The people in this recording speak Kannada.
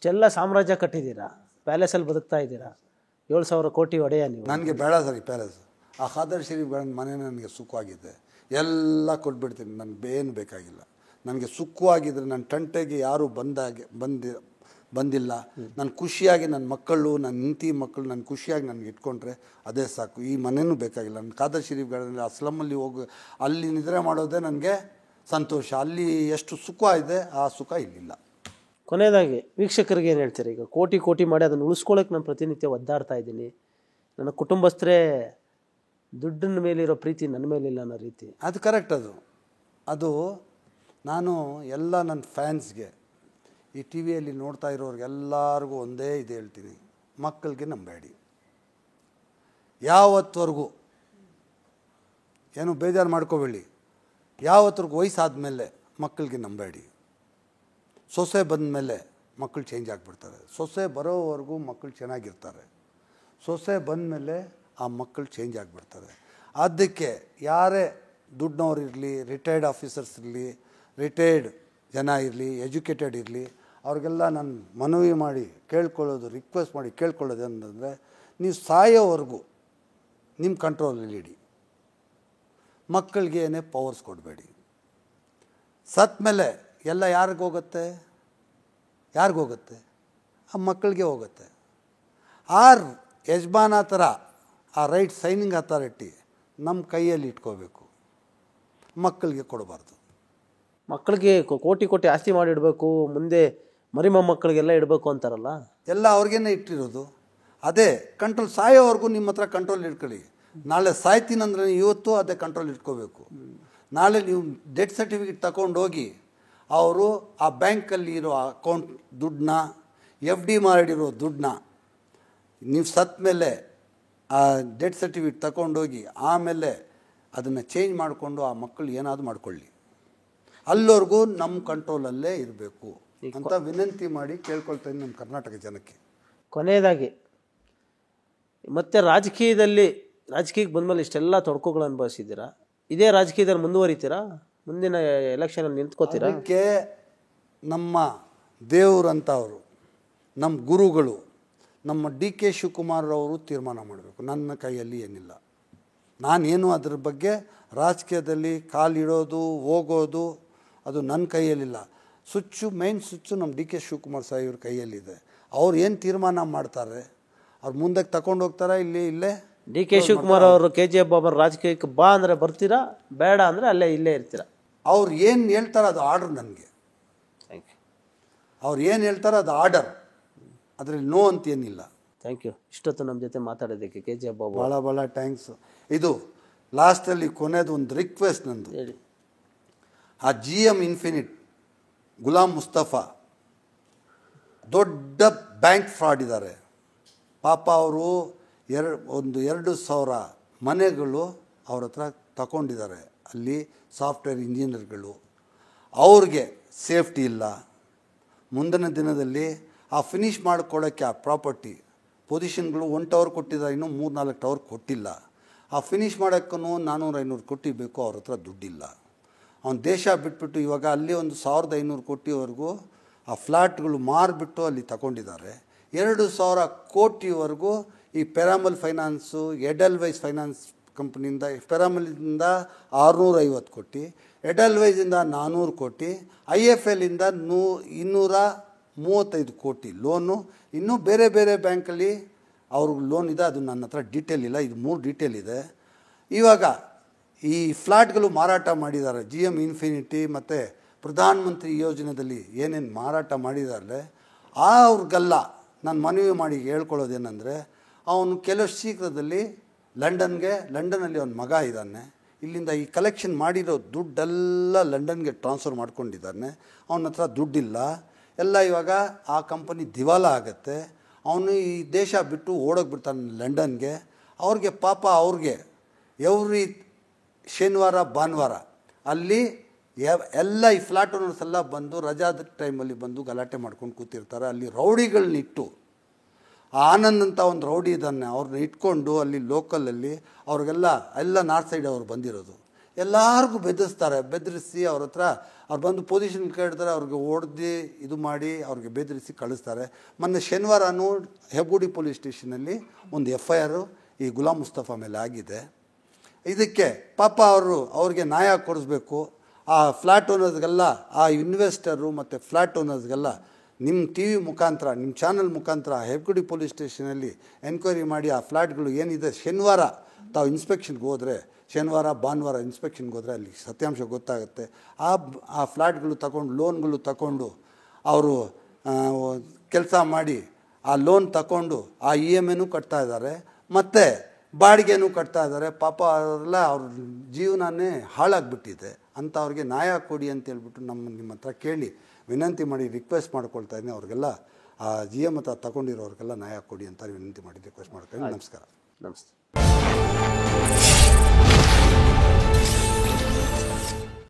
ಇಷ್ಟೆಲ್ಲ ಸಾಮ್ರಾಜ್ಯ ಕಟ್ಟಿದ್ದೀರಾ, ಪ್ಯಾಲೇಸಲ್ಲಿ ಬದುಕ್ತಾ ಇದ್ದೀರಾ, 7,000 ಕೋಟಿ ಒಡೆಯ ನೀವು. ನನಗೆ ಬೇಡ ಸರಿ ಪ್ಯಾಲೇಸ್. ಆ ಖಾದರ್ ಶರೀಫ್ ಮನೆ ನನಗೆ ಸುಖವಾಗಿದೆ, ಎಲ್ಲ ಕೊಟ್ಬಿಡ್ತೀನಿ, ನನಗೆ ಏನು ಬೇಕಾಗಿಲ್ಲ. ನನಗೆ ಸುಖವಾಗಿದ್ದರೆ ನನ್ನ ತಂಟೆಗೆ ಯಾರೂ ಬಂದಿಲ್ಲ, ನಾನು ಖುಷಿಯಾಗಿ ನನ್ನ ಮಕ್ಕಳು, ನನ್ನ ಹೆಂಡತಿ ಮಕ್ಕಳು ನಾನು ಖುಷಿಯಾಗಿ ನನಗೆ ಇಟ್ಕೊಂಡ್ರೆ ಅದೇ ಸಾಕು. ಈ ಮನೆಯೂ ಬೇಕಾಗಿಲ್ಲ. ನನ್ನ ಖಾದರ್ ಶರೀಫ್ ಗಾರ್ಡನಲ್ಲಿ ಆ ಸ್ಲಮ್ಮಲ್ಲಿ ಅಲ್ಲಿ ನಿದ್ರೆ ಮಾಡೋದೇ ನನಗೆ ಸಂತೋಷ. ಅಲ್ಲಿ ಎಷ್ಟು ಸುಖ ಇದೆ ಆ ಸುಖ ಇಲ್ಲಿಲ್ಲ. ಕೊನೆಯದಾಗಿ ವೀಕ್ಷಕರಿಗೆ ಏನು ಹೇಳ್ತೀರಿ? ಈಗ ಕೋಟಿ ಕೋಟಿ ಮಾಡಿ ಅದನ್ನು ಉಳಿಸ್ಕೊಳ್ಳೋಕೆ ನಾನು ಪ್ರತಿನಿತ್ಯ ಒದ್ದಾಡ್ತಾ ಇದ್ದೀನಿ, ನನ್ನ ಕುಟುಂಬಸ್ಥರೇ ದುಡ್ಡಿನ ಮೇಲಿರೋ ಪ್ರೀತಿ ನನ್ನ ಮೇಲಿಲ್ಲ ಅನ್ನೋ ರೀತಿ. ಅದು ಕರೆಕ್ಟ್. ಅದು ನಾನು ಎಲ್ಲ ನನ್ನ ಫ್ಯಾನ್ಸ್ಗೆ, ಈ ಟಿ ವಿಯಲ್ಲಿ ನೋಡ್ತಾ ಇರೋರಿಗೆಲ್ಲರಿಗೂ ಒಂದೇ ಇದು ಹೇಳ್ತೀನಿ, ಮಕ್ಕಳಿಗೆ ನಂಬೇಡಿ. ಯಾವತ್ತವರೆಗೂ ಏನು ಬೇಜಾರು ಮಾಡ್ಕೋಬೇಡಿ. ಯಾವತ್ತರೆಗೂ ವಯಸ್ಸಾದಮೇಲೆ ಮಕ್ಕಳಿಗೆ ನಂಬೇಡಿ. ಸೊಸೆ ಬಂದ ಮೇಲೆ ಮಕ್ಕಳು ಚೇಂಜ್ ಆಗಿಬಿಡ್ತಾರೆ. ಸೊಸೆ ಬರೋವರೆಗೂ ಮಕ್ಕಳು ಚೆನ್ನಾಗಿರ್ತಾರೆ. ಸೊಸೆ ಬಂದ ಮೇಲೆ ಆ ಮಕ್ಕಳು ಚೇಂಜ್ ಆಗಿಬಿಡ್ತಾರೆ. ಅದಕ್ಕೆ ಯಾರೇ ದುಡ್ಡನವ್ರು ಇರಲಿ, ರಿಟೈರ್ಡ್ ಆಫೀಸರ್ಸ್ ಇರಲಿ, ರಿಟೈರ್ಡ್ ಜನ ಇರಲಿ, ಎಜುಕೇಟೆಡ್ ಇರಲಿ, ಅವ್ರಿಗೆಲ್ಲ ನಾನು ಮನವಿ ಮಾಡಿ ಕೇಳ್ಕೊಳ್ಳೋದು, ರಿಕ್ವೆಸ್ಟ್ ಮಾಡಿ ಕೇಳ್ಕೊಳ್ಳೋದು ಅಂತಂದರೆ, ನೀವು ಸಾಯೋವರೆಗೂ ನಿಮ್ಮ ಕಂಟ್ರೋಲಲ್ಲಿ ಇಡಿ. ಮಕ್ಕಳಿಗೆ ಏನೇ ಪವರ್ಸ್ ಕೊಡಬೇಡಿ. ಸತ್ತ ಮೇಲೆ ಎಲ್ಲ ಯಾರಿಗೋಗುತ್ತೆ? ಆ ಮಕ್ಕಳಿಗೆ ಹೋಗುತ್ತೆ. ಆ ಯಜಮಾನ ಥರ ಆ ರೈಟ್ ಸೈನಿಂಗ್ ಅಥಾರಿಟಿ ನಮ್ಮ ಕೈಯಲ್ಲಿ ಇಟ್ಕೋಬೇಕು, ಮಕ್ಕಳಿಗೆ ಕೊಡಬಾರ್ದು. ಮಕ್ಕಳಿಗೆ ಕೋಟಿ ಕೋಟಿ ಆಸ್ತಿ ಮಾಡಿಡಬೇಕು, ಮುಂದೆ ಮರಿ ಮೊಮ್ಮಕ್ಕಳಿಗೆಲ್ಲ ಇಡಬೇಕು ಅಂತಾರಲ್ಲ, ಎಲ್ಲ ಅವ್ರಿಗೇನೆ ಇಟ್ಟಿರೋದು. ಅದೇ ಕಂಟ್ರೋಲ್. ಸಾಯೋವರೆಗೂ ನಿಮ್ಮ ಹತ್ರ ಕಂಟ್ರೋಲ್ ಇಟ್ಕೊಳ್ಳಿ. ನಾಳೆ ಸಾಯ್ತೀನಂದ್ರೆ ಇವತ್ತು ಅದೇ ಕಂಟ್ರೋಲ್ ಇಟ್ಕೋಬೇಕು. ನಾಳೆ ನೀವು ಡೆತ್ ಸರ್ಟಿಫಿಕೇಟ್ ತಗೊಂಡೋಗಿ ಅವರು ಆ ಬ್ಯಾಂಕಲ್ಲಿ ಇರೋ ಅಕೌಂಟ್ ದುಡ್ಡನ್ನ, FD ಮಾಡಿರೋ ದುಡ್ಡನ್ನ ನೀವು ಸತ್ತ ಮೇಲೆ ಆ ಡೆತ್ ಸರ್ಟಿಫಿಕೇಟ್ ತಗೊಂಡೋಗಿ ಆಮೇಲೆ ಅದನ್ನು ಚೇಂಜ್ ಮಾಡಿಕೊಂಡು ಆ ಮಕ್ಕಳು ಏನಾದರೂ ಮಾಡ್ಕೊಳ್ಳಿ. ಅಲ್ಲಿವರೆಗೂ ನಮ್ಮ ಕಂಟ್ರೋಲಲ್ಲೇ ಇರಬೇಕು ಅಂತ ವಿನಂತಿ ಮಾಡಿ ಕೇಳ್ಕೊಳ್ತೀನಿ ನಮ್ಮ ಕರ್ನಾಟಕ ಜನಕ್ಕೆ. ಕೊನೆಯದಾಗಿ ಮತ್ತೆ ರಾಜಕೀಯಕ್ಕೆ ಬಂದಮೇಲೆ ಇಷ್ಟೆಲ್ಲ ತೊಡಕುಗಳು ಅನುಭವಿಸಿದ್ದೀರಾ, ಇದೇ ರಾಜಕೀಯದಲ್ಲಿ ಮುಂದುವರಿತೀರಾ? ಮುಂದಿನ ಎಲೆಕ್ಷನಲ್ಲಿ ನಿಂತ್ಕೋತೀರಾ? ಅದಕ್ಕೆ ನಮ್ಮ ದೇವರಂಥವರು, ನಮ್ಮ ಗುರುಗಳು, ನಮ್ಮ DK ಶಿವಕುಮಾರ್ ಅವರು ತೀರ್ಮಾನ ಮಾಡಬೇಕು. ನನ್ನ ಕೈಯಲ್ಲಿ ಏನಿಲ್ಲ. ನಾನೇನು ಅದ್ರ ಬಗ್ಗೆ ರಾಜಕೀಯದಲ್ಲಿ ಕಾಲಿಡೋದು ಹೋಗೋದು ಅದು ನನ್ನ ಕೈಯಲ್ಲಿಲ್ಲ. ಮೇನ್ ಸ್ವಿಚ್ಚು ನಮ್ಮ DK ಶಿವಕುಮಾರ್ ಸಾಹೇಬ್ರ ಕೈಯಲ್ಲಿದೆ. ಅವ್ರು ಏನು ತೀರ್ಮಾನ ಮಾಡ್ತಾರೆ, ಅವ್ರು ಮುಂದಕ್ಕೆ ತಗೊಂಡು ಹೋಗ್ತಾರಾ, ಇಲ್ಲೇ DK ಶಿವಕುಮಾರ್ ಅವರು KGF ಬಾಬರ್ ರಾಜಕೀಯಕ್ಕೆ ಬಾ ಅಂದರೆ ಬರ್ತೀರಾ, ಬೇಡ ಅಂದರೆ ಇಲ್ಲೇ ಇರ್ತೀರಾ? ಅವ್ರು ಏನು ಹೇಳ್ತಾರೆ ಅದು ಆರ್ಡರ್. ನನಗೆ ಅವ್ರು ಏನು ಹೇಳ್ತಾರೆ ಅದು ಆರ್ಡರ್, ಅದರಲ್ಲಿ ನೋ ಅಂತ ಏನಿಲ್ಲ. Thank you. ಇಷ್ಟೊತ್ತು ನಮ್ಮ ಜೊತೆ ಮಾತಾಡೋದಕ್ಕೆ KGF ಬಾಬು ಭಾಳ ಥ್ಯಾಂಕ್ಸ್. ಇದು ಲಾಸ್ಟಲ್ಲಿ ಕೊನೆಯದು ಒಂದು ರಿಕ್ವೆಸ್ಟ್ ನಂದು. ಹೇಳಿ. ಆ GM ಇನ್ಫಿನಿಟ್ ಗುಲಾಮ್ ಮುಸ್ತಫಾ ದೊಡ್ಡ ಬ್ಯಾಂಕ್ ಫ್ರಾಡ್ ಇದ್ದಾರೆ ಪಾಪ. ಅವರು 2,000 ಮನೆಗಳು ಅವ್ರ ಹತ್ರ ತಗೊಂಡಿದ್ದಾರೆ. ಅಲ್ಲಿ ಸಾಫ್ಟ್ವೇರ್ ಇಂಜಿನಿಯರ್ಗಳು, ಅವ್ರಿಗೆ ಸೇಫ್ಟಿ ಇಲ್ಲ. ಮುಂದಿನ ದಿನದಲ್ಲಿ ಆ ಫಿನಿಷ್ ಮಾಡಿಕೊಡೋಕ್ಕೆ ಆ ಪ್ರಾಪರ್ಟಿ ಪೊಸಿಷನ್ಗಳು 1 ಟವರ್ ಕೊಟ್ಟಿದ್ದಾರೆ, ಇನ್ನೂ 3-4 ಟವರ್ ಕೊಟ್ಟಿಲ್ಲ. ಆ ಫಿನಿಷ್ ಮಾಡೋಕ್ಕೂ 400-500 ಕೋಟಿ ಬೇಕು, ಅವ್ರ ಹತ್ರ ದುಡ್ಡಿಲ್ಲ. ಅವ್ನು ದೇಶ ಬಿಟ್ಬಿಟ್ಟು ಇವಾಗ ಅಲ್ಲಿ ಒಂದು 1,500 ಕೋಟಿವರೆಗೂ ಆ ಫ್ಲ್ಯಾಟ್ಗಳು ಮಾರಿಬಿಟ್ಟು ಅಲ್ಲಿ ತಗೊಂಡಿದ್ದಾರೆ. 2,000 ಕೋಟಿವರೆಗೂ ಈ ಪೆರಾಮಲ್ ಫೈನಾನ್ಸು, ಎಡೆಲ್ವೈಸ್ ಫೈನಾನ್ಸ್ ಕಂಪ್ನಿಯಿಂದ, ಪೆರಾಮಲಿಂದ 650 ಕೋಟಿ, ಎಡೆಲ್ವೈಸಿಂದ 400 ಕೋಟಿ, IFLಯಿಂದ 235 ಕೋಟಿ ಲೋನು. ಇನ್ನೂ ಬೇರೆ ಬೇರೆ ಬ್ಯಾಂಕಲ್ಲಿ ಅವ್ರಿಗೆ ಲೋನ್ ಇದೆ, ಅದು ನನ್ನ ಹತ್ರ ಡೀಟೇಲ್ ಇಲ್ಲ. ಇದು 3 ಡೀಟೇಲ್ ಇದೆ. ಇವಾಗ ಈ ಫ್ಲ್ಯಾಟ್ಗಳು ಮಾರಾಟ ಮಾಡಿದ್ದಾರೆ. GM ಇನ್ಫಿನಿಟಿ ಮತ್ತು ಪ್ರಧಾನ ಮಂತ್ರಿ ಯೋಜನೆಯಲ್ಲಿ ಏನೇನು ಮಾರಾಟ ಮಾಡಿದ್ದಾರೆ ಅವ್ರಿಗೆಲ್ಲ ನಾನು ಮನವಿ ಮಾಡಿ ಹೇಳ್ಕೊಳ್ಳೋದೇನೆಂದರೆ, ಅವನು ಕೆಲವು ಶೀಘ್ರದಲ್ಲಿ ಲಂಡನ್ನಲ್ಲಿ ಅವನ ಮಗ ಇದ್ದಾನೆ. ಇಲ್ಲಿಂದ ಈ ಕಲೆಕ್ಷನ್ ಮಾಡಿರೋ ದುಡ್ಡೆಲ್ಲ ಲಂಡನ್ಗೆ ಟ್ರಾನ್ಸ್ಫರ್ ಮಾಡ್ಕೊಂಡಿದ್ದಾನೆ. ಅವನ ಹತ್ರ ದುಡ್ಡಿಲ್ಲ. ಎಲ್ಲ ಇವಾಗ ಆ ಕಂಪನಿ ದಿವಾಲ ಆಗುತ್ತೆ. ಅವನು ಈ ದೇಶ ಬಿಟ್ಟು ಓಡೋಗ್ಬಿಡ್ತಾನೆ ಲಂಡನ್ಗೆ. ಅವ್ರಿಗೆ ಪಾಪ ಎವ್ರಿ ಶನಿವಾರ ಭಾನುವಾರ ಅಲ್ಲಿ ಎಲ್ಲ ಈ ಫ್ಲ್ಯಾಟ್ ಓನರ್ಸ್ ಎಲ್ಲ ಬಂದು ರಜಾದ ಟೈಮಲ್ಲಿ ಬಂದು ಗಲಾಟೆ ಮಾಡ್ಕೊಂಡು ಕೂತಿರ್ತಾರೆ. ಅಲ್ಲಿ ರೌಡಿಗಳನ್ನಿಟ್ಟು, ಆನಂದ್ ಅಂತ ಒಂದು ರೌಡಿ ಇದ್ದಾನೆ, ಅವ್ರನ್ನ ಇಟ್ಕೊಂಡು ಅಲ್ಲಿ ಲೋಕಲಲ್ಲಿ ಅವ್ರಿಗೆಲ್ಲ ನಾರ್ತ್ ಸೈಡ್ ಅವ್ರು ಬಂದಿರೋದು ಎಲ್ಲರಿಗೂ ಬೆದರಿಸಿ ಅವ್ರ ಹತ್ರ ಅವ್ರು ಬಂದು ಪೊಸಿಷನ್ ಕೇಳ್ತಾರೆ, ಅವ್ರಿಗೆ ಹೊಡೆದು ಇದು ಮಾಡಿ ಅವ್ರಿಗೆ ಬೆದರಿಸಿ ಕಳಿಸ್ತಾರೆ. ಮೊನ್ನೆ ಶನಿವಾರನೂ ಹೆಬ್ಬಗುಡಿ ಪೊಲೀಸ್ ಸ್ಟೇಷನಲ್ಲಿ ಒಂದು FIR ಈ ಗುಲಾಮ್ ಮುಸ್ತಫಾ ಮೇಲೆ ಆಗಿದೆ. ಇದಕ್ಕೆ ಪಾಪ ಅವ್ರಿಗೆ ನ್ಯಾಯ ಕೊಡಿಸ್ಬೇಕು. ಆ ಫ್ಲ್ಯಾಟ್ ಓನರ್ಸ್ಗೆಲ್ಲ, ಆ ಇನ್ವೆಸ್ಟರು ಮತ್ತು ಫ್ಲ್ಯಾಟ್ ಓನರ್ಸ್ಗೆಲ್ಲ ನಿಮ್ಮ TV ಮುಖಾಂತರ, ನಿಮ್ಮ ಚಾನಲ್ ಮುಖಾಂತರ ಹೆಬ್ಬಗುಡಿ ಪೊಲೀಸ್ ಸ್ಟೇಷನಲ್ಲಿ ಎನ್ಕ್ವೈರಿ ಮಾಡಿ ಆ ಫ್ಲ್ಯಾಟ್ಗಳು ಏನಿದೆ ಶನಿವಾರ ತಾವು ಇನ್ಸ್ಪೆಕ್ಷನ್ಗೆ ಹೋದರೆ, ಶನಿವಾರ ಭಾನುವಾರ ಇನ್ಸ್ಪೆಕ್ಷನ್ಗೆ ಹೋದರೆ ಅಲ್ಲಿ ಸತ್ಯಾಂಶ ಗೊತ್ತಾಗುತ್ತೆ. ಆ ಫ್ಲ್ಯಾಟ್ಗಳು ತಗೊಂಡು ಲೋನ್ಗಳು ತಗೊಂಡು ಅವರು ಕೆಲಸ ಮಾಡಿ ಆ ಲೋನ್ ತಗೊಂಡು ಆ EMIನೂ ಕಟ್ತಾ ಇದ್ದಾರೆ ಮತ್ತು ಬಾಡಿಗೆನೂ ಕಟ್ತಾ ಇದ್ದಾರೆ. ಪಾಪ ಅವರೆಲ್ಲ ಅವ್ರ ಜೀವನನೇ ಹಾಳಾಗಿಬಿಟ್ಟಿದೆ. ಅಂಥವ್ರಿಗೆ ನ್ಯಾಯ ಕೊಡಿ ಅಂತೇಳ್ಬಿಟ್ಟು ನಿಮ್ಮ ಹತ್ರ ಕೇಳಿ ವಿನಂತಿ ಮಾಡಿ ರಿಕ್ವೆಸ್ಟ್ ಮಾಡ್ಕೊಳ್ತಾ ಇದ್ದೀನಿ. ಅವ್ರಿಗೆಲ್ಲ ಆ GM ಹತ್ರ ತಗೊಂಡಿರೋರಿಗೆಲ್ಲ ನ್ಯಾಯ ಕೊಡಿ ಅಂತ ವಿನಂತಿ ಮಾಡಿ ರಿಕ್ವೆಸ್ಟ್ ಮಾಡ್ಕೊಂಡು ನಮಸ್ಕಾರ. ನಮಸ್ತೆ.